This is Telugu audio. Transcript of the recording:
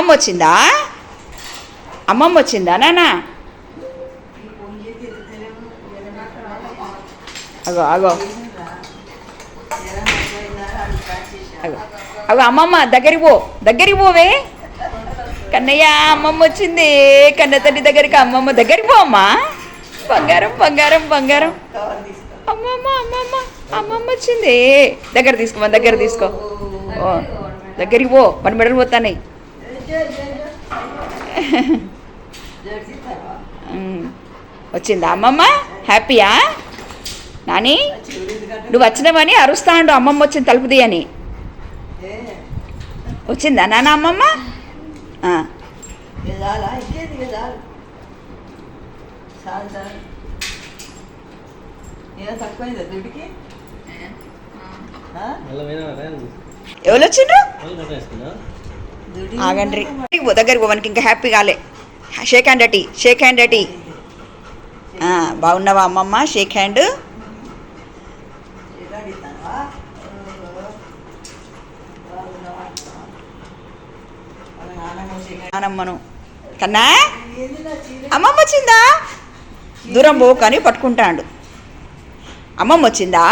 అమ్మమ్మ వచ్చిందా? అమ్మమ్మ వచ్చిందా నాన్న? అగో అగో అగో అగో అమ్మమ్మ దగ్గరికి పోవే. కన్నయ్య అమ్మమ్మ వచ్చింది. కన్న తల్లి దగ్గరికి అమ్మమ్మ దగ్గరికి పో అమ్మా. బంగారం బంగారం బంగారం. అమ్మమ్మ అమ్మమ్మ అమ్మమ్మ వచ్చింది. దగ్గర తీసుకో ఓ దగ్గరికి పో. పని మెడలు పోతాయి. వచ్చిందా అమ్మమ్మ? హ్యాపీయా నాని? నువ్వు వచ్చినావని అరుస్తాండు అమ్మమ్మ వచ్చింది తలుపు తీయని. వచ్చిందా నాన్న అమ్మమ్మ? ఎవరు వచ్చిండ్రు? ఆగండ్రి దగ్గరికి పోవడానికి ఇంకా హ్యాపీ కాలే. షేక్ హ్యాండ్ అటి. బాగున్నావా అమ్మమ్మ? Shake hand. నానమ్మను. కన్నా అమ్మమ్మ వచ్చిందా? దూరం పోకని పట్టుకుంటాడు. అమ్మమ్మ వచ్చిందా?